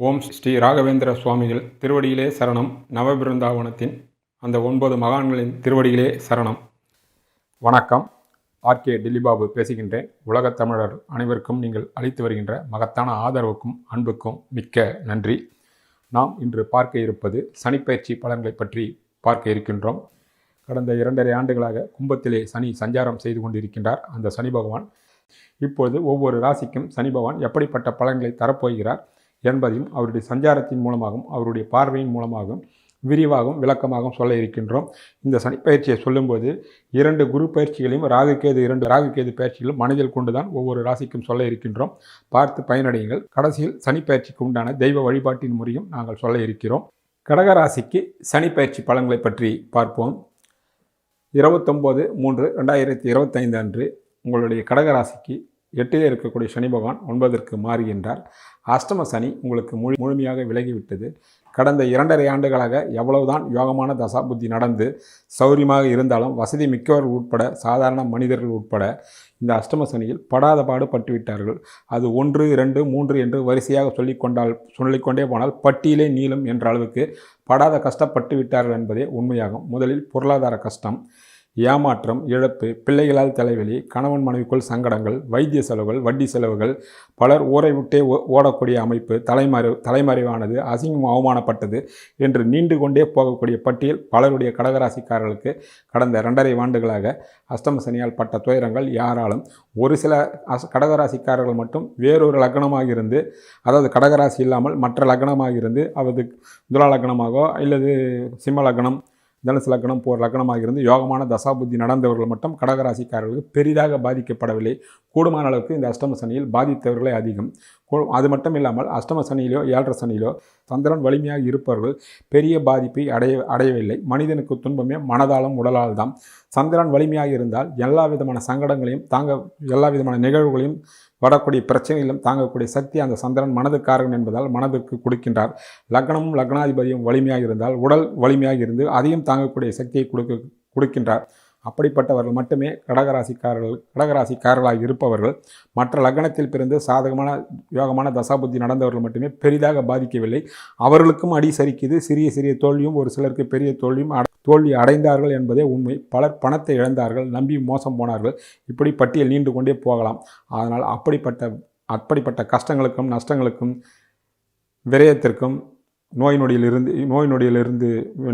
ஓம் ஸ்ரீ ராகவேந்திர சுவாமிகள் திருவடியிலே சரணம். நவபிருந்தாவனத்தின் அந்த 9 மகான்களின் திருவடியிலே சரணம். வணக்கம். ஆர்கே டில்லிபாபு பேசுகின்றேன். உலகத் தமிழர் அனைவருக்கும் நீங்கள் அளித்து வருகின்ற மகத்தான ஆதரவுக்கும் அன்புக்கும் மிக்க நன்றி. நாம் இன்று பார்க்க இருப்பது சனிப்பெயர்ச்சி பலன்களை பற்றி பார்க்க இருக்கின்றோம். கடந்த 2.5 ஆண்டுகளாக கும்பத்திலே சனி சஞ்சாரம் செய்து கொண்டிருக்கின்றார். அந்த சனி பகவான் இப்பொழுது ஒவ்வொரு ராசிக்கும் சனி பகவான் எப்படிப்பட்ட பலன்களை தரப்போகிறார் என்பதையும் அவருடைய சஞ்சாரத்தின் மூலமாகவும் அவருடைய பார்வையின் மூலமாகவும் விரிவாகவும் விளக்கமாகவும் சொல்ல இருக்கின்றோம். இந்த சனி பயிற்சியை சொல்லும்போது 2 குரு பயிற்சிகளையும் ராகுகேது பயிற்சிகளும் மனதில் கொண்டுதான் ஒவ்வொரு ராசிக்கும் சொல்ல இருக்கின்றோம். பார்த்து பயனடையுங்கள். கடைசியில் சனி பயிற்சிக்கு உண்டான தெய்வ வழிபாட்டின் முறையும் நாங்கள் சொல்ல இருக்கிறோம். கடகராசிக்கு சனி பயிற்சி பலன்களை பற்றி பார்ப்போம். 29/3/2025 அன்று உங்களுடைய கடகராசிக்கு 8ல் இருக்கக்கூடிய சனி பகவான் 9ற்கு மாறுகின்றார். அஷ்டம சனி உங்களுக்கு முழுமையாக விலகிவிட்டது. கடந்த 2.5 ஆண்டுகளாக எவ்வளவுதான் யோகமான தசாபுத்தி நடந்து சௌரியமாக இருந்தாலும் வசதி மிக்கவர்கள் உட்பட சாதாரண மனிதர்கள் உட்பட இந்த அஷ்டம சனியில் படாத பாடு பட்டுவிட்டார்கள். அது 1, 2, 3 என்று வரிசையாக சொல்லிக்கொண்டே போனால் பட்டியலே நீளும் என்ற அளவுக்கு படாத கஷ்டப்பட்டு விட்டார்கள் என்பதே உண்மையாகும். முதலில் பொருளாதார கஷ்டம், ஏமாற்றம், இழப்பு, பிள்ளைகளால் தலைவலி, கணவன் மனைவிக்குள் சங்கடங்கள், வைத்திய செலவுகள், வட்டி செலவுகள், பலர் ஊரை விட்டே ஓடக்கூடிய அமைப்பு, தலைமறைவானது, அசிங்கம் அவமானப்பட்டது என்று நீண்டு கொண்டே போகக்கூடிய பட்டியல் பலருடைய கடகராசிக்காரர்களுக்கு கடந்த 2.5 ஆண்டுகளாக அஷ்டம சனியால் பட்ட துயரங்கள் யாராலும். ஒரு சில கடகராசிக்காரர்கள் மட்டும் வேறொரு லக்னமாக இருந்து, அதாவது கடகராசி இல்லாமல் மற்ற லக்னமாக இருந்து, அவது துலா லக்னமாகவோ அல்லது சிம்ம லக்னம், தனுசு லக்னம் போர் லக்னமாக இருந்து யோகமான தசாபுத்தி நடந்தவர்கள் மட்டும் கடகராசிக்காரர்களுக்கு பெரிதாக பாதிக்கப்படவில்லை. கூடுமான அளவுக்கு இந்த அஷ்டம சனியில் பாதித்தவர்களே அதிகம். அது மட்டும் இல்லாமல் அஷ்டம சனியிலோ 7.5 சனியிலோ சந்திரன் வலிமையாக இருப்பவர்கள் பெரிய பாதிப்பை அடையவில்லை. மனிதனுக்கு துன்பமே மனதாலும் உடலால் தான். சந்திரன் வலிமையாக இருந்தால் எல்லா விதமான சங்கடங்களையும் எல்லா விதமான நிகழ்வுகளையும் வரக்கூடிய பிரச்சனைகளும் தாங்கக்கூடிய சக்தி அந்த சந்திரன் மனதுக்காரகன் என்பதால் மனதுக்கு கொடுக்கின்றார். லக்னமும் லக்னாதிபதியும் வலிமையாக இருந்தால் உடல் வலிமையாக இருந்து அதையும் தாங்கக்கூடிய சக்தியை கொடுக்கின்றார். அப்படிப்பட்டவர்கள் மட்டுமே கடகராசிக்காரர்களாக இருப்பவர்கள். மற்ற லக்னத்தில் பிறந்து சாதகமான யோகமான தசாபுத்தி நடந்தவர்கள் மட்டுமே பெரிதாக பாதிக்கவில்லை. அவர்களுக்கும் அடி சரிக்குது. சிறிய தோல்வியும் ஒரு சிலருக்கு பெரிய தோல்வி அடைந்தார்கள் என்பதே உண்மை. பலர் பணத்தை இழந்தார்கள், நம்பி மோசம் போனார்கள். இப்படி பட்டியல் நீண்டு கொண்டே போகலாம். அதனால் அப்படிப்பட்ட கஷ்டங்களுக்கும் நஷ்டங்களுக்கும் விரயத்திற்கும் நோய் நொடியிலிருந்து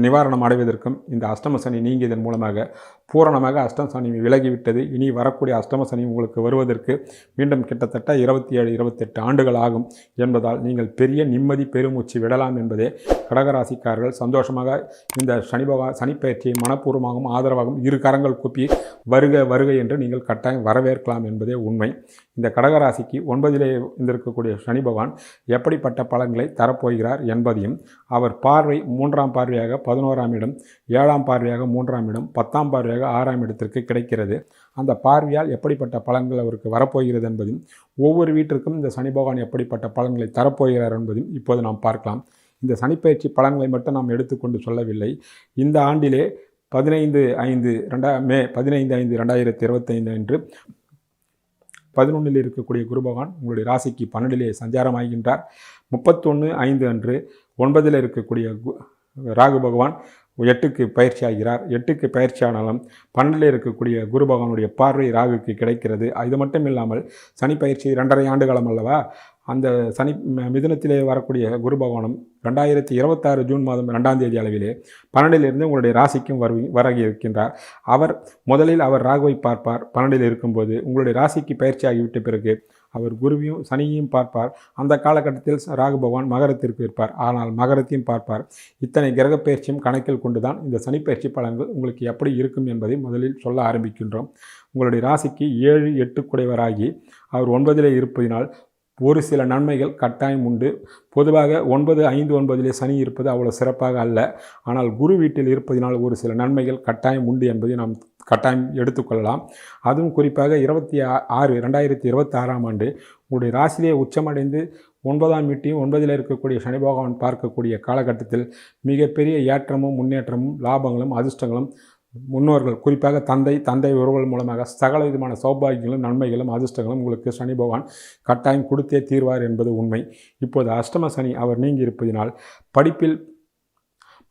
நிவாரணம் அடைவதற்கும் இந்த அஷ்டம சனி நீங்கியதன் மூலமாக பூரணமாக அஷ்டம சனி விலகிவிட்டது. இனி வரக்கூடிய அஷ்டம சனி உங்களுக்கு வருவதற்கு மீண்டும் கிட்டத்தட்ட 27-28 ஆண்டுகள் ஆகும் என்பதால் நீங்கள் பெரிய நிம்மதி பெருமூச்சு விடலாம் என்பதே கடகராசிக்காரர்கள் சந்தோஷமாக இந்த சனி பயிற்சியை மனப்பூர்வமாகவும் ஆதரவாகவும் 2 கரங்கள் கூப்பி வருக என்று நீங்கள் கட்டாயம் வரவேற்கலாம் என்பதே உண்மை. இந்த கடகராசிக்கு 9லே இருந்திருக்கக்கூடிய சனி பகவான் எப்படிப்பட்ட பலன்களை தரப்போகிறார் என்பதையும், அவர் பார்வை 3ஆம் பார்வையாக 11ஆம் இடம், 7ஆம் பார்வையாக 3ஆம் இடம், 10ஆம் பார்வையாக 6ஆம் இடத்திற்கு கிடைக்கிறது. அந்த பார்வையால் எப்படிப்பட்ட பலன்கள் அவருக்கு வரப்போகிறது என்பதையும், ஒவ்வொரு வீட்டிற்கும் இந்த சனி பகவான் எப்படிப்பட்ட பலன்களை தரப்போகிறார் என்பதையும் இப்போது நாம் பார்க்கலாம். இந்த சனிப்பயிற்சி பலன்களை மட்டும் நாம் எடுத்துக்கொண்டு சொல்லவில்லை. இந்த ஆண்டிலே 15/5 2025 அன்று 11ல் இருக்கக்கூடிய குரு பகவான் உங்களுடைய ராசிக்கு 12லே சஞ்சாரமாகின்றார். 31/5 அன்று 9ல் இருக்கக்கூடிய ராகு பகவான் 8க்கு பயிற்சி ஆகிறார். 8க்கு பயிற்சி ஆனாலும் 12ல் இருக்கக்கூடிய குரு பகவானுடைய பார்வை ராகுக்கு கிடைக்கிறது. இது மட்டும் இல்லாமல் சனி பயிற்சி 2.5 ஆண்டு காலம் அல்லவா, அந்த சனி மிதுனத்திலே வரக்கூடிய குரு பகவானும் 2026 ஜூன் மாதம் 2ஆம் தேதி அளவிலே 12லிருந்து உங்களுடைய ராசிக்கும் வர இருக்கின்றார். முதலில் அவர் ராகுவை பார்ப்பார். 12ல் இருக்கும்போது உங்களுடைய ராசிக்கு பயிற்சி ஆகிவிட்ட பிறகு அவர் குருவையும் சனியையும் பார்ப்பார். அந்த காலகட்டத்தில் ராகு பகவான் மகரத்திற்கு இருப்பார். ஆனால் மகரத்தையும் பார்ப்பார். இத்தனை கிரக பயிற்சியும் கணக்கில் கொண்டுதான் இந்த சனிப்பயிற்சி பலன்கள் உங்களுக்கு எப்படி இருக்கும் என்பதை முதலில் சொல்ல ஆரம்பிக்கின்றோம். உங்களுடைய ராசிக்கு 7-8 குடைவராகி அவர் 9லே இருப்பதினால் ஒரு சில நன்மைகள் கட்டாயம் உண்டு. பொதுவாக 9-5-9லே சனி இருப்பது அவ்வளோ சிறப்பாக அல்ல. ஆனால் குரு வீட்டில் இருப்பதினால் ஒரு சில நன்மைகள் கட்டாயம் உண்டு என்பதை நாம் கட்டாயம் எடுத்துக்கொள்ளலாம். அதுவும் குறிப்பாக 2026ஆம் ஆண்டு உங்களுடைய ராசியிலே உச்சமடைந்து 9ஆம் வீட்டையும் 9ல் இருக்கக்கூடிய சனி பகவான் பார்க்கக்கூடிய காலகட்டத்தில் மிகப்பெரிய ஏற்றமும் முன்னேற்றமும் லாபங்களும் அதிர்ஷ்டங்களும் முன்னோர்கள் குறிப்பாக தந்தை உறவுகள் மூலமாக சகல விதமான சௌபாகியங்களும் நன்மைகளும் அதிர்ஷ்டங்களும் உங்களுக்கு சனி பகவான் கட்டாயம் கொடுத்தே தீர்வார் என்பது உண்மை. இப்போது அஷ்டம சனி அவர் நீங்கி இருப்பதினால்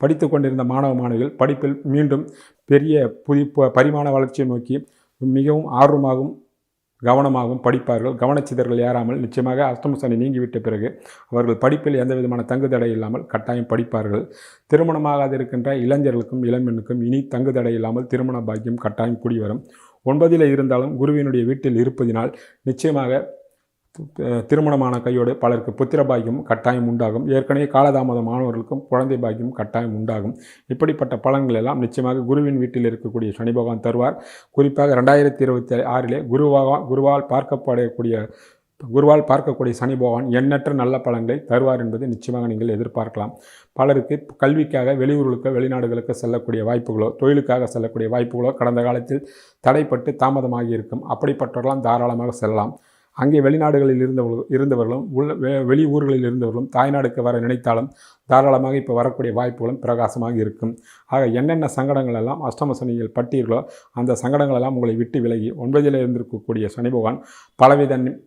படித்து கொண்டிருந்த மாணவ மாணவிகள் படிப்பில் மீண்டும் பெரிய பரிமாண வளர்ச்சியை நோக்கி மிகவும் ஆர்வமாகவும் கவனமாகவும் படிப்பார்கள். கவனச்சிதறல் ஏறாமல் நிச்சயமாக அஷ்டம சனி நீங்கிவிட்ட பிறகு அவர்கள் படிப்பில் எந்த விதமான தங்குதடை இல்லாமல் கட்டாயம் படிப்பார்கள். திருமணமாகாது இருக்கின்ற இளைஞர்களுக்கும் இளம்பெண்ணுக்கும் இனி தங்குதடை இல்லாமல் திருமண பாக்கியம் கட்டாயம் கூடி வரும். 9ல் இருந்தாலும் குருவினுடைய வீட்டில் இருப்பதினால் நிச்சயமாக திருமணமான கையோடு பலருக்கு புத்திர பாக்கியம் கட்டாயம் உண்டாகும். ஏற்கனவே காலதாமதம் மாணவர்களுக்கும் குழந்தை பாக்கியம் கட்டாயம் உண்டாகும். இப்படிப்பட்ட பலன்கள் எல்லாம் நிச்சயமாக குருவின் வீட்டில் இருக்கக்கூடிய சனி பகவான் தருவார். குறிப்பாக 2026 குருவால் பார்க்கக்கூடிய சனி பகவான் எண்ணற்ற நல்ல பலன்களை தருவார் என்பதை நிச்சயமாக நீங்கள் எதிர்பார்க்கலாம். பலருக்கு கல்விக்காக வெளியூர்களுக்கு வெளிநாடுகளுக்கு செல்லக்கூடிய வாய்ப்புகளோ தொழிலுக்காக செல்லக்கூடிய வாய்ப்புகளோ கடந்த காலத்தில் தடைப்பட்டு தாமதமாகி இருக்கும். அப்படிப்பட்டவர்களாம் தாராளமாக செல்லலாம். அங்கே வெளிநாடுகளில் இருந்தவர்களும் வெளி ஊர்களில் இருந்தவர்களும் தாய்நாடுக்கு வர நினைத்தாலும் தாராளமாக இப்போ வரக்கூடிய வாய்ப்புகளும் பிரகாசமாக இருக்கும். ஆக என்னென்ன சங்கடங்கள் எல்லாம் அஷ்டம சனியில் பட்டீர்களோ அந்த சங்கடங்களெல்லாம் உங்களை விட்டு விலகி 9ல் இருந்திருக்கக்கூடிய சனி பகவான்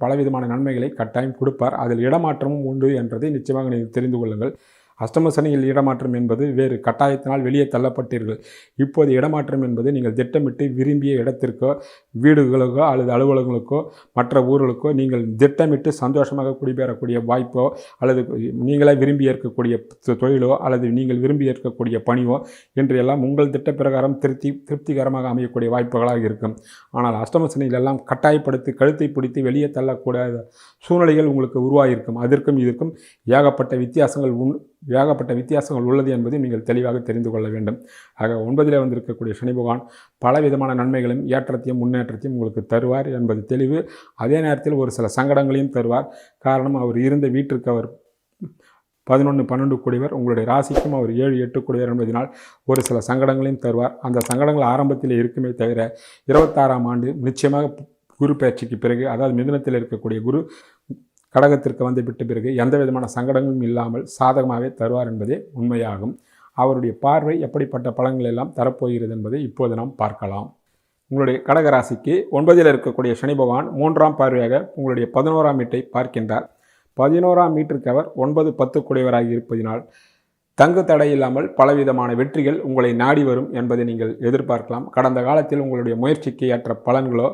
பலவிதமான நன்மைகளை கட்டாயம் கொடுப்பார். அதில் இடமாற்றமும் உண்டு என்றதை நிச்சயமாக நீங்கள் தெரிந்து கொள்ளுங்கள். அஷ்டம சனியில் இடமாற்றம் என்பது வேறு, கட்டாயத்தினால் வெளியே தள்ளப்பட்டீர்கள். இப்போது இடமாற்றம் என்பது நீங்கள் திட்டமிட்டு விரும்பிய இடத்திற்கோ வீடுகளுக்கோ அல்லது அலுவலகங்களுக்கோ மற்ற ஊர்களுக்கோ நீங்கள் திட்டமிட்டு சந்தோஷமாக குடிபெறக்கூடிய வாய்ப்போ அல்லது நீங்களே விரும்பி ஏற்கக்கூடிய தொழிலோ அல்லது நீங்கள் விரும்பி ஏற்கக்கூடிய பணியோ என்று எல்லாம் உங்கள் திட்ட பிரகாரம் திருப்திகரமாக அமையக்கூடிய வாய்ப்புகளாக இருக்கும். ஆனால் அஷ்டம சனியில் எல்லாம் கட்டாயப்படுத்தி கழுத்தை பிடித்து வெளியே தள்ளக்கூடாத சூழ்நிலைகள் உங்களுக்கு உருவாகியிருக்கும். அதற்கும் இதற்கும் ஏகப்பட்ட வித்தியாசங்கள் உள்ளது என்பதை நீங்கள் தெளிவாக தெரிந்து கொள்ள வேண்டும். ஆக 9ல் வந்திருக்கக்கூடிய சனி பகவான் பலவிதமான நன்மைகளையும் ஏற்றத்தையும் முன்னேற்றத்தையும் உங்களுக்கு தருவார் என்பது தெளிவு. அதே நேரத்தில் ஒரு சில சங்கடங்களையும் தருவார். காரணம், அவர் இருந்த வீட்டிற்கு அவர் 11-12 கூடியவர், உங்களுடைய ராசிக்கும் அவர் 7-8 கூடியவர் என்பதனால் ஒரு சில சங்கடங்களையும் தருவார். அந்த சங்கடங்கள் ஆரம்பத்தில் இருக்குமே தவிர 26ஆம் ஆண்டு நிச்சயமாக குரு பயிற்சிக்கு பிறகு, அதாவது மிதுனத்தில் இருக்கக்கூடிய குரு கடகத்திற்கு வந்து விட்ட பிறகு எந்த விதமான சங்கடங்களும் இல்லாமல் சாதகமாகவே தருவார் என்பதே உண்மையாகும். அவருடைய பார்வை எப்படிப்பட்ட பலன்கள் எல்லாம் தரப்போகிறது என்பதை இப்போது நாம் பார்க்கலாம். உங்களுடைய கடகராசிக்கு 9ல் இருக்கக்கூடிய சனி பகவான் 3ஆம் பார்வையாக உங்களுடைய 11ஆம் வீட்டை பார்க்கின்றார். 11ஆம் வீட்டிற்கு அவர் 9-10 கூடியவராகி இருப்பதினால் தங்கு தடை இல்லாமல் பலவிதமான வெற்றிகள் உங்களை நாடி வரும் என்பதை நீங்கள் எதிர்பார்க்கலாம். கடந்த காலத்தில் உங்களுடைய முயற்சிக்கு ஏற்ற பலன்களோ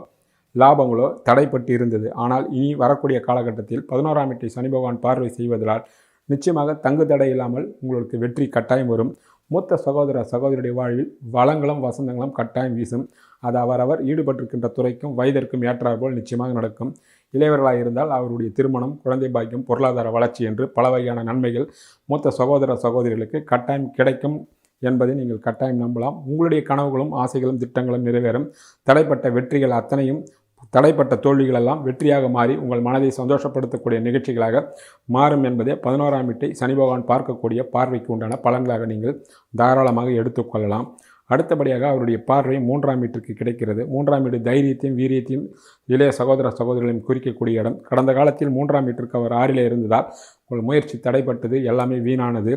லாபங்களோ தடைப்பட்டு இருந்தது. ஆனால் இனி வரக்கூடிய காலகட்டத்தில் 11ஆம் வீட்டை சனி பகவான் பார்வை செய்வதால் நிச்சயமாக தங்கு தடை இல்லாமல் உங்களுக்கு வெற்றி கட்டாயம் வரும். மூத்த சகோதரியுடைய வாழ்வில் வளங்களும் வசந்தங்களும் கட்டாயம் வீசும். அது அவரவர் ஈடுபட்டிருக்கின்ற துறைக்கும் வயதிற்கும் ஏற்றாற்போல் நிச்சயமாக நடக்கும். இளையவர்களாக இருந்தால் அவருடைய திருமணம், குழந்தை பாக்கியம், பொருளாதார வளர்ச்சி என்று பல வகையான நன்மைகள் மூத்த சகோதரிகளுக்கு கட்டாயம் கிடைக்கும் என்பதை நீங்கள் கட்டாயம் நம்பலாம். உங்களுடைய கனவுகளும் ஆசைகளும் திட்டங்களும் நிறைவேறும். தடைப்பட்ட வெற்றிகள் அத்தனையும், தடைப்பட்ட தோல்விகளெல்லாம் வெற்றியாக மாறி உங்கள் மனதை சந்தோஷப்படுத்தக்கூடிய நிகழ்ச்சிகளாக மாறும் என்பதே 11ஆம் வீட்டை சனி பகவான் பார்க்கக்கூடிய பார்வைக்கு உண்டான பலன்களாக நீங்கள் தாராளமாக எடுத்துக்கொள்ளலாம். அடுத்தபடியாக அவருடைய பார்வை 3ஆம் வீட்டிற்கு கிடைக்கிறது. 3ஆம் வீடு தைரியத்தையும் வீரியத்தையும் இளைய சகோதரிகளையும் குறிக்கக்கூடிய இடம். கடந்த காலத்தில் 3ஆம் வீட்டிற்கு அவர் 6ல் இருந்ததால் உங்கள் முயற்சி தடைப்பட்டது, எல்லாமே வீணானது.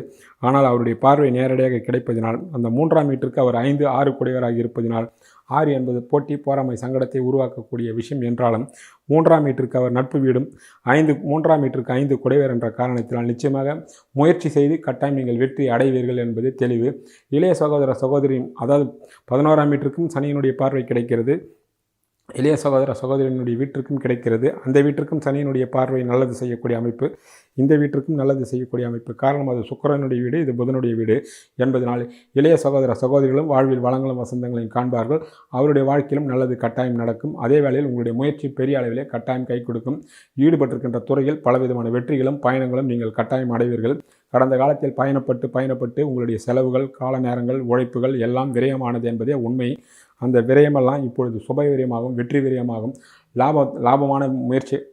ஆனால் அவருடைய பார்வை நேரடியாக கிடைப்பதினால் அந்த 3ஆம் வீட்டிற்கு அவர் 5-6 கூடியவராக இருப்பதினால் 6 என்பது போட்டி பொறாமை சங்கடத்தை உருவாக்கக்கூடிய விஷயம் என்றாலும் 3ஆம் வீட்டிற்கு அவர் நட்பு வீடும் 3ஆம் வீட்டிற்கு 5 குடைவர் என்ற காரணத்தினால் நிச்சயமாக முயற்சி செய்து கட்டாயம் நீங்கள் வெற்றி அடைவீர்கள் என்பது தெளிவு. இளைய சகோதரியும், அதாவது 11ஆம் வீட்டிற்கும் சனியினுடைய பார்வை கிடைக்கிறது. இளைய சகோதரனுடைய வீட்டிற்கும் கிடைக்கிறது. அந்த வீட்டிற்கும் சனியினுடைய பார்வை நல்லது செய்யக்கூடிய அமைப்பு, இந்த வீட்டிற்கும் நல்லது செய்யக்கூடிய அமைப்பு. காரணம், அது சுக்கிரனுடைய வீடு, இது புதனுடைய வீடு என்பதனால் இளைய சகோதரிகளும் வாழ்வில் வளங்களும் வசந்தங்களையும் காண்பார்கள். அவருடைய வாழ்க்கையிலும் நல்லது கட்டாயம் நடக்கும். அதே வேளையில் உங்களுடைய முயற்சி பெரிய அளவிலே கட்டாயம் கை கொடுக்கும். ஈடுபட்டிருக்கின்ற துறையில் பலவிதமான வெற்றிகளும் பயணங்களும் நீங்கள் கட்டாயம் அடைவீர்கள். கடந்த காலத்தில் பயணப்பட்டு உங்களுடைய செலவுகள், கால நேரங்கள், உழைப்புகள் எல்லாம் விரயமானது என்பதே உண்மை. அந்த விரயமெல்லாம் இப்பொழுது சுப விரயமாகும், வெற்றி விரயமாகும். லாபமான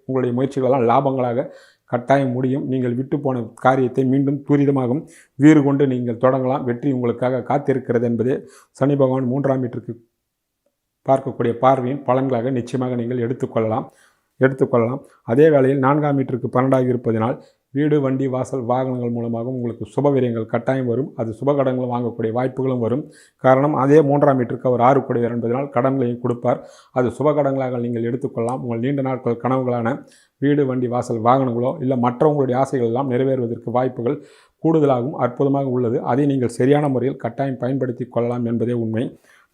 உங்களுடைய முயற்சிகளெல்லாம் லாபங்களாக கட்டாயம் முடியும். நீங்கள் விட்டு போன காரியத்தை மீண்டும் துரிதமாகும் வீறு கொண்டு நீங்கள் தொடங்கலாம். வெற்றி உங்களுக்காக காத்திருக்கிறது என்பதே சனி பகவான் 3ஆம் வீட்டிற்கு பார்க்கக்கூடிய பார்வையின் பலன்களாக நிச்சயமாக நீங்கள் எடுத்துக்கொள்ளலாம். அதே வேளையில் 4ஆம் வீட்டிற்கு 12ஆக இருப்பதனால் வீடு, வண்டி, வாசல், வாகனங்கள் மூலமாகவும் உங்களுக்கு சுபவிரயங்கள் கட்டாயம் வரும். அது சுபகடன்கள் வாங்கக்கூடிய வாய்ப்புகளும் வரும். காரணம், அதே 3ஆம் வீட்டிற்கு அவர் 6 கூடியவர் என்பதனால் கடன்களையும் கொடுப்பார். அது சுபகடன்களாக நீங்கள் எடுத்துக்கொள்ளலாம். உங்கள் நீண்ட நாட்கள் கனவுகளான வீடு, வண்டி, வாசல், வாகனங்களோ இல்லை மற்றவங்களுடைய ஆசைகள் எல்லாம் நிறைவேறுவதற்கு வாய்ப்புகள் கூடுதலாகவும் அற்புதமாக உள்ளது. அதை நீங்கள் சரியான முறையில் கட்டாயம் பயன்படுத்தி கொள்ளலாம் என்பதே உண்மை.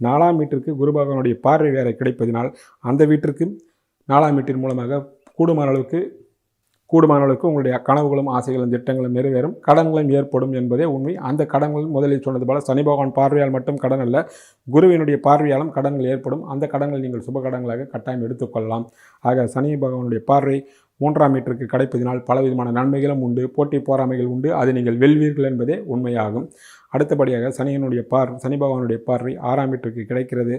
4ஆம் வீட்டிற்கு குரு பகவானுடைய பார்வை வேற கிடைப்பதினால் அந்த வீட்டிற்கு 4ஆம் வீட்டின் மூலமாக கூடுமான அளவுக்கு உங்களுடைய கனவுகளும் ஆசைகளும் திட்டங்களும் நிறைவேறும், கடன்களும் ஏற்படும் என்பதே உண்மை. அந்த கடன்கள் முதலில் சொன்னது போல சனி பகவான் பார்வையால் மட்டும் கடன் அல்ல, குருவினுடைய பார்வையாலும் கடன்கள் ஏற்படும். அந்த கடன்கள் நீங்கள் சுப கடன்களாக கட்டாயம் எடுத்துக்கொள்ளலாம். ஆக சனி பகவானுடைய பார்வை 3ஆம் வீட்டிற்கு கிடைப்பதினால் பலவிதமான நன்மைகளும் உண்டு, போட்டி போராமைகள் உண்டு. அதை நீங்கள் வெல்வீர்கள் என்பதே உண்மையாகும். அடுத்தபடியாக சனி பகவானுடைய பார்வை 6ஆம் வீட்டிற்கு கிடைக்கிறது.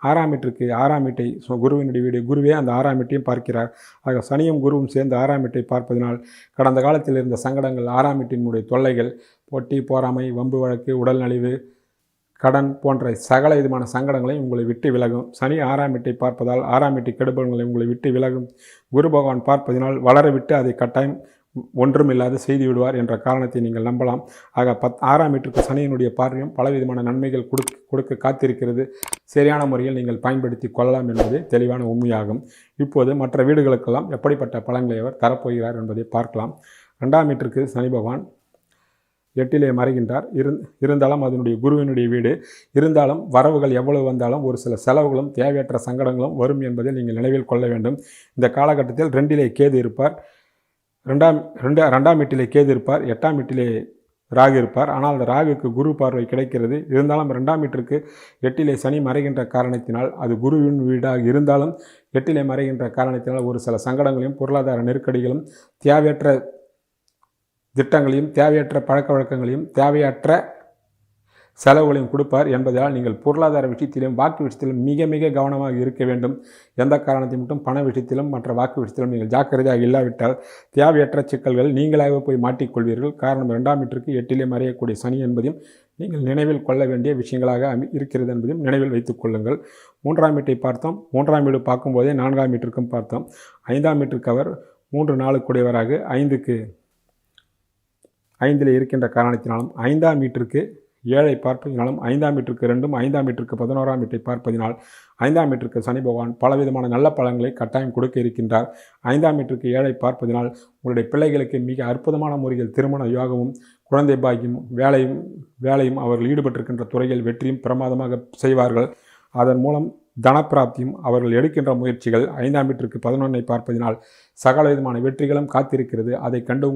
6ஆம் வீட்டிற்கு 6ஆம் வீட்டை குருவினுடைய வீடு, குருவே அந்த 6ஆம் வீட்டையும் பார்க்கிறார். ஆக சனியும் குருவும் சேர்ந்து 6ஆம் வீட்டை பார்ப்பதினால் கடந்த காலத்தில் இருந்த சங்கடங்கள், 6ஆம் வீட்டினுடைய தொல்லைகள், போட்டி போராமை, வம்பு வழக்கு, உடல் நலிவு, கடன் போன்ற சகல விதமான சங்கடங்களையும் உங்களை விட்டு விலகும். சனி 6ஆம் வீட்டை பார்ப்பதால் 6ஆம் வீட்டு கெடுபலங்களை உங்களை விட்டு விலகும். குரு பகவான் பார்ப்பதினால் வளர விட்டு அதை கட்டாயம் ஒன்றுமில்லாது செய்து விடுவார் என்ற காரணத்தை நீங்கள் நம்பலாம். ஆக 6ஆம் வீட்டிற்கு சனியினுடைய பார்வையும் பலவிதமான நன்மைகள் கொடுக்க காத்திருக்கிறது. சரியான முறையில் நீங்கள் பயன்படுத்தி கொள்ளலாம் என்பது தெளிவான உண்மையாகும். இப்போது மற்ற வீடுகளுக்கெல்லாம் எப்படிப்பட்ட பலன்களை அவர் தரப்போகிறார் என்பதை பார்க்கலாம். 2ஆம் வீட்டிற்கு சனி பகவான் 8லே மறைகின்றார். இருந்தாலும் அதனுடைய குருவினுடைய வீடு. இருந்தாலும் வரவுகள் எவ்வளவு வந்தாலும் ஒரு சில செலவுகளும் தேவையற்ற சங்கடங்களும் வரும் என்பதை நீங்கள் நினைவில் கொள்ள வேண்டும். இந்த காலகட்டத்தில் 2லே கேது இருப்பார், 2ஆம் வீட்டிலே கேது இருப்பார், 8ஆம் வீட்டிலே ராகு இருப்பார். ஆனால் அந்த ராகுக்கு குரு பார்வை கிடைக்கிறது. இருந்தாலும் 2ஆம் வீட்டிற்கு 8லே சனி மறைகின்ற காரணத்தினால், அது குருவின் வீடாக இருந்தாலும் 8லே மறைகின்ற காரணத்தினால் ஒரு சில சங்கடங்களையும் பொருளாதார நெருக்கடிகளும் தேவையற்ற திட்டங்களையும் தேவையற்ற பழக்க வழக்கங்களையும் தேவையற்ற செலவுகளையும் கொடுப்பார் என்பதால் நீங்கள் பொருளாதார விஷயத்திலும் வாக்கு விஷயத்திலும் மிக மிக கவனமாக இருக்க வேண்டும். எந்த காரணத்தை மட்டும் பண விஷயத்திலும் மற்ற வாக்கு விஷயத்திலும் நீங்கள் ஜாக்கிரதையாக இல்லாவிட்டால் தேவையற்ற சிக்கல்கள் நீங்களாக போய் மாட்டிக்கொள்வீர்கள். காரணம், 2ஆம் வீட்டிற்கு 8லே மறையக்கூடிய சனி என்பதையும் நீங்கள் நினைவில் கொள்ள வேண்டிய விஷயங்களாக இருக்கிறது என்பதையும் நினைவில் வைத்துக் கொள்ளுங்கள். 3ஆம் வீட்டை பார்த்தோம். 3ஆம் வீடு பார்க்கும்போதே 4ஆம் வீட்டிற்கும் பார்த்தோம். 5ஆம் வீட்டிற்கு அவர் 3 4 கூடியவராக 5ல் இருக்கின்ற காரணத்தினாலும் 5ஆம் வீட்டிற்கு 7ஐ பார்ப்பதினாலும் 5ஆம் வீட்டிற்கு 2ம் 5ஆம் வீட்டிற்கு 11ஆம் வீட்டை பார்ப்பதினால் 5ஆம் வீட்டிற்கு சனி பகவான் பலவிதமான நல்ல பலன்களை கட்டாயம் கொடுக்க இருக்கின்றார். 5ஆம் வீட்டிற்கு 7ஐ பார்ப்பதினால் உங்களுடைய பிள்ளைகளுக்கு மிக அற்புதமான முறையில் திருமண யோகமும் குழந்தை பாக்கியமும் வேலையும் அவர்கள் ஈடுபட்டிருக்கின்ற துறையில் வெற்றியும் பிரமாதமாக செய்வார்கள். அதன் மூலம் தனப்பிராப்தியும் அவர்கள் எடுக்கின்ற முயற்சிகள் 5ஆம் வீட்டிற்கு 11ஐ பார்ப்பதினால் சகல விதமான வெற்றிகளும் காத்திருக்கிறது. அதை கண்டு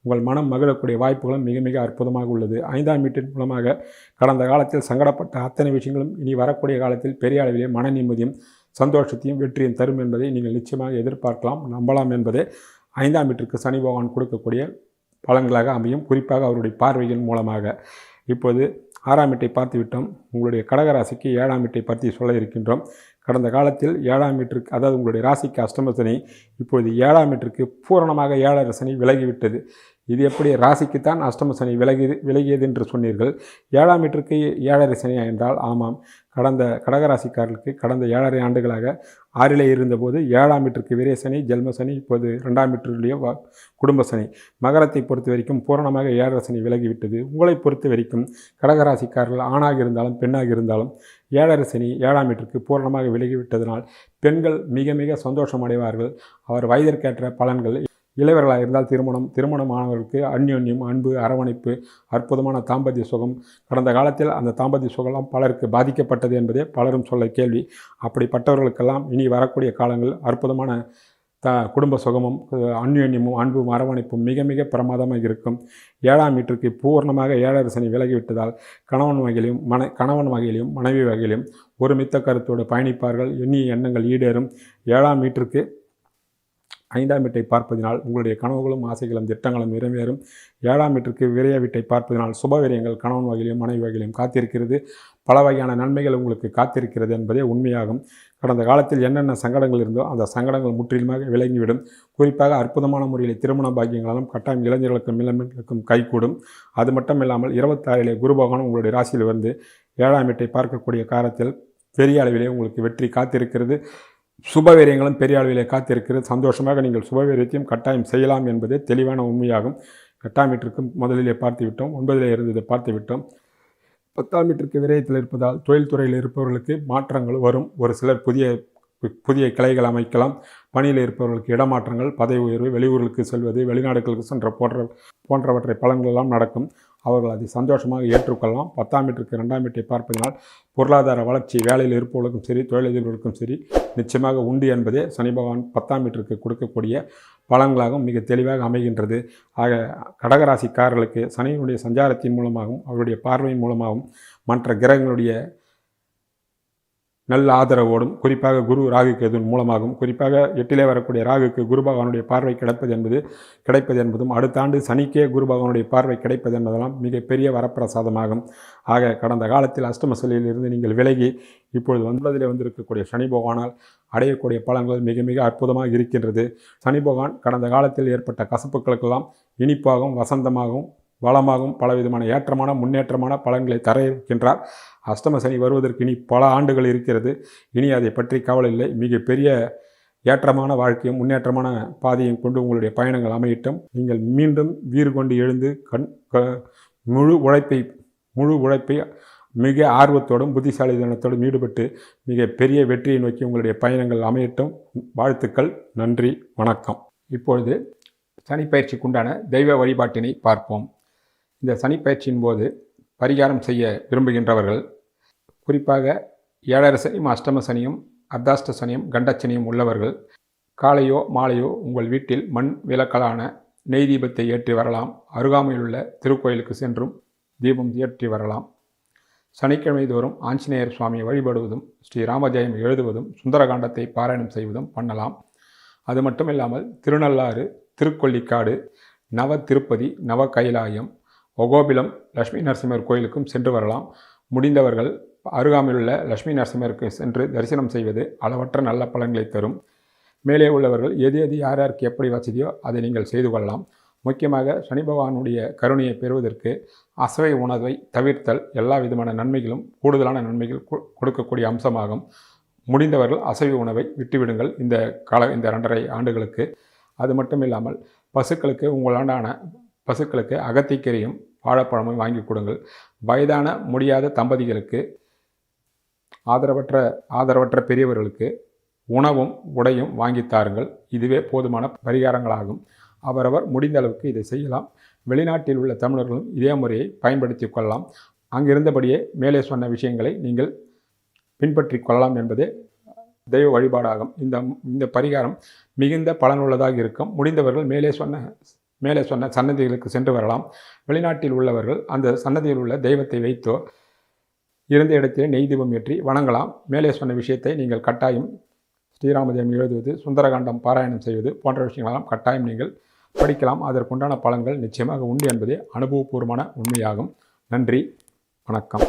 உங்கள் மனம் மகிழக்கூடிய வாய்ப்புகளும் மிக மிக அற்புதமாக உள்ளது. 5ஆம் வீட்டின் மூலமாக கடந்த காலத்தில் சங்கடப்பட்ட அத்தனை விஷயங்களும் இனி வரக்கூடிய காலத்தில் பெரிய அளவிலே மன நிம்மதியும் சந்தோஷத்தையும் வெற்றியும் தரும் என்பதை நீங்கள் நிச்சயமாக எதிர்பார்க்கலாம், நம்பலாம் என்பதே 5ஆம் வீட்டிற்கு சனி பகவான் கொடுக்கக்கூடிய பலன்களாக அமையும், குறிப்பாக அவருடைய பார்வையின் மூலமாக. இப்போது 6ஆம் வீட்டை பார்த்துவிட்டோம். உங்களுடைய கடகராசிக்கு 7ஆம் வீட்டை பற்றி சொல்ல இருக்கின்றோம். கடந்த காலத்தில் 7ஆம் வீட்டிற்கு, அதாவது உங்களுடைய ராசிக்கு அஷ்டம சனி, இப்போது 7ஆம் வீட்டிற்கு பூரணமாக 7ரை சனி விலகிவிட்டது. இது எப்படி ராசிக்குத்தான் அஷ்டம சனி விலகியது என்று சொன்னீர்கள், 7ஆம் வீட்டிற்கு 7ரை சனியா என்றால் ஆமாம். கடந்த கடகராசிக்காரர்களுக்கு கடந்த 7.5 ஆண்டுகளாக 6லே இருந்தபோது 7ஆம் வீட்டிற்கு விரய சனி, ஜென்ம சனி, இப்போது 2ஆம் வீட்டினுடைய குடும்ப சனி. மகரத்தை பொறுத்த வரைக்கும் பூரணமாக 7ரை சனி விலகிவிட்டது. உங்களை பொறுத்த வரைக்கும் கடகராசிக்காரர்கள் ஆணாக இருந்தாலும் பெண்ணாக இருந்தாலும் 7ரை சனி 7ஆம் வீட்டிற்கு பூரணமாக விலகிவிட்டதனால் பெண்கள் மிக மிக சந்தோஷம் அடைவார்கள். அவர் வயதிற்கேற்ற பலன்கள், இளையவர்களாக இருந்தால் திருமணமானவர்களுக்கு அந்யோன்யம், அன்பு, அரவணைப்பு, அற்புதமான தாம்பத்திய சுகம். கடந்த காலத்தில் அந்த தாம்பத்திய சுகம்லாம் பலருக்கு பாதிக்கப்பட்டது என்பதே பலரும் சொல்ல கேள்வி. அப்படிப்பட்டவர்களுக்கெல்லாம் இனி வரக்கூடிய காலங்கள் அற்புதமான குடும்ப சுகமும் அந்யோன்யமும் அன்பும் அரவணைப்பும் மிக மிக பிரமாதமாக இருக்கும். 7ஆம் வீட்டிற்கு பூர்ணமாக 7ரை சனி விலகிவிட்டதால் கணவன் வகையிலும் மனைவி வகையிலும் ஒருமித்த கருத்தோடு பயணிப்பார்கள். எண்ணிய எண்ணங்கள் ஈடேறும். 7ஆம் வீட்டிற்கு 5ஆம் வீட்டை பார்ப்பதினால் உங்களுடைய கனவுகளும் ஆசைகளும் திட்டங்களும் நிறைவேறும். 7ஆம் வீட்டிற்கு விரய வீட்டை பார்ப்பதினால் சுபவிரயங்கள் கணவன் வகையிலும் மனைவி வகையிலும் காத்திருக்கிறது. பல வகையான நன்மைகள் உங்களுக்கு காத்திருக்கிறது என்பதே உண்மையாகும். கடந்த காலத்தில் என்னென்ன சங்கடங்கள் இருந்தோ அந்த சங்கடங்கள் முற்றிலுமாக விலகிவிடும். குறிப்பாக அற்புதமான முறையில் திருமண பாக்கியங்களாலும் கட்டாயம் இளைஞர்களுக்கும் இளம்பெண்களுக்கும் கைகூடும். அது மட்டும் இல்லாமல் 26லே குரு பகவான் உங்களுடைய ராசியில் வந்து 7ஆம் வீட்டை பார்க்கக்கூடிய காலத்தில் பெரிய அளவிலே உங்களுக்கு வெற்றி காத்திருக்கிறது. சுபவீரியங்களும் பெரிய அளவிலே காத்திருக்கிறது. சந்தோஷமாக நீங்கள் சுபவீரியத்தையும் கட்டாயம் செய்யலாம் என்பதே தெளிவான உண்மையாகும். 8ஆம் மீட்டருக்கு முதலிலே பார்த்து விட்டோம், 9ல் இருந்ததை பார்த்து விட்டோம். 10ஆம் மீட்டருக்கு விரயத்தில் இருப்பதால் தொழில்துறையில் இருப்பவர்களுக்கு மாற்றங்கள் வரும். ஒரு சிலர் புதிய கிளைகள் அமைக்கலாம். பணியில் இருப்பவர்களுக்கு இடமாற்றங்கள், பதவி உயர்வு, வெளியூர்களுக்கு செல்வது, வெளிநாடுகளுக்கு சென்ற போன்றவற்றை பலன்களெல்லாம் நடக்கும். அவர்கள் அதை சந்தோஷமாக ஏற்றுக்கொள்ளலாம். 10ஆம் மீட்டருக்கு 2ஆம் மீட்டை பார்ப்பதனால் பொருளாதார வளர்ச்சி வேலையில் இருப்பவர்களுக்கும் சரி, தொழிலதிபர்களுக்கும் சரி நிச்சயமாக உண்டு என்பதே சனி பகவான் 10ஆம் மீட்டருக்கு கொடுக்கக்கூடிய பலன்களாகவும் மிக தெளிவாக அமைகின்றது. ஆக கடகராசிக்காரர்களுக்கு சனியினுடைய சஞ்சாரத்தின் மூலமாகவும் அவருடைய பார்வையின் மூலமாகவும் மற்ற கிரகங்களுடைய நல்ல ஆதரவோடும், குறிப்பாக குரு ராகு கேதுவின் மூலமாகவும், குறிப்பாக 8லே வரக்கூடிய ராகுக்கு குரு பகவானுடைய பார்வை கிடைப்பது என்பதும் அடுத்த ஆண்டு சனிக்கே குரு பகவானுடைய பார்வை கிடைப்பது என்பதெல்லாம் மிகப்பெரிய வரப்பிரசாதமாகும். ஆக கடந்த காலத்தில் அஷ்டம சனியில் இருந்து நீங்கள் விலகி இப்பொழுது 9லே வந்திருக்கக்கூடிய சனி பகவானால் அடையக்கூடிய பலன்கள் மிக மிக அற்புதமாக இருக்கின்றது. சனி பகவான் கடந்த காலத்தில் ஏற்பட்ட கசப்புகளுக்கெல்லாம் இனிப்பாகவும் வசந்தமாகவும் வளமாகவும் பலவிதமான ஏற்றமான முன்னேற்றமான பலன்களை தர இருக்கின்றார். அஷ்டம சனி வருவதற்கு இனி பல ஆண்டுகள் இருக்கிறது. இனி அதை பற்றி கவலை இல்லை. மிகப்பெரிய ஏற்றமான வாழ்க்கையும் முன்னேற்றமான பாதையும் கொண்டு உங்களுடைய பயணங்கள் அமையட்டும். நீங்கள் மீண்டும் வீறு கொண்டு எழுந்து முழு உழைப்பை மிக ஆர்வத்தோடும் புத்திசாலித்தனத்தோடும் ஈடுபட்டு மிக பெரிய வெற்றியை நோக்கி உங்களுடைய பயணங்கள் அமையட்டும். வாழ்த்துக்கள். நன்றி, வணக்கம். இப்பொழுது சனிப்பயிற்சிக்குண்டான தெய்வ வழிபாட்டினை பார்ப்போம். இந்த சனிப்பயிற்சியின் போது பரிகாரம் செய்ய விரும்புகின்றவர்கள், குறிப்பாக 7.5 சனியும் அஷ்டம சனியும் அர்த்தாஷ்ட சனியும் கண்டச்சனியும் உள்ளவர்கள் காலையோ மாலையோ உங்கள் வீட்டில் மண் விளக்கலான நெய் தீபத்தை ஏற்றி வரலாம். அருகாமையில் உள்ள திருக்கோயிலுக்கு சென்றும் தீபம் ஏற்றி வரலாம். சனிக்கிழமை தோறும் ஆஞ்சநேயர் சுவாமியை வழிபடுவதும், ஸ்ரீராமஜெயம் எழுதுவதும், சுந்தரகாண்டத்தை பாராயணம் செய்வதும் பண்ணலாம். அது மட்டுமில்லாமல் திருநள்ளாறு, திருக்கொள்ளிக்காடு, நவ திருப்பதி, நவ கைலாயம், ஒகோபிலம் லட்சுமி நரசிம்மர் கோயிலுக்கும் சென்று வரலாம். முடிந்தவர்கள் அருகாமையில் உள்ள லட்சுமி நரசிம்மருக்கு சென்று தரிசனம் செய்வது அளவற்ற நல்ல பலன்களை தரும். மேலே உள்ளவர்கள் எது யாருக்கு எப்படி வசதியோ அதை நீங்கள் செய்து கொள்ளலாம். முக்கியமாக சனி பகவானுடைய கருணையை பெறுவதற்கு அசைவ உணவை தவிர்த்தல் எல்லா விதமான நன்மைகளும் கூடுதலான நன்மைகள் கொடுக்கக்கூடிய அம்சமாகும். முடிந்தவர்கள் அசைவ உணவை விட்டுவிடுங்கள் இந்த 2.5 ஆண்டுகளுக்கு. அது மட்டும் இல்லாமல் உங்களாண்டான பசுக்களுக்கு அகத்திக்கீரையும் வாழைப்பழமும் வாங்கி கொடுங்கள். வயதான முடியாத தம்பதிகளுக்கு, ஆதரவற்ற பெரியவர்களுக்கு உணவும் உடையும் வாங்கி தாருங்கள். இதுவே போதுமான பரிகாரங்களாகும். அவரவர் முடிந்த அளவுக்கு இதை செய்யலாம். வெளிநாட்டில் உள்ள தமிழர்களும் இதே முறையை பயன்படுத்தி கொள்ளலாம். அங்கிருந்தபடியே மேலே சொன்ன விஷயங்களை நீங்கள் பின்பற்றி கொள்ளலாம் என்பதே தெய்வ வழிபாடாகும். இந்த பரிகாரம் மிகுந்த பலனுள்ளதாக இருக்கும். முடிந்தவர்கள் மேலே சொன்ன சன்னதிகளுக்கு சென்று வரலாம். வெளிநாட்டில் உள்ளவர்கள் அந்த சன்னதியில் உள்ள தெய்வத்தை வைத்தோ இருந்த இடத்திலே நெய் தீபம் ஏற்றி வணங்கலாம். மேலே சொன்ன விஷயத்தை நீங்கள் கட்டாயம் ஸ்ரீராமஜெயம் எழுதுவது, சுந்தரகாண்டம் பாராயணம் செய்வது போன்ற விஷயங்களெல்லாம் கட்டாயம் நீங்கள் படிக்கலாம். அதற்குண்டான பலன்கள் நிச்சயமாக உண்டு என்பதே அனுபவபூர்வமான உண்மையாகும். நன்றி, வணக்கம்.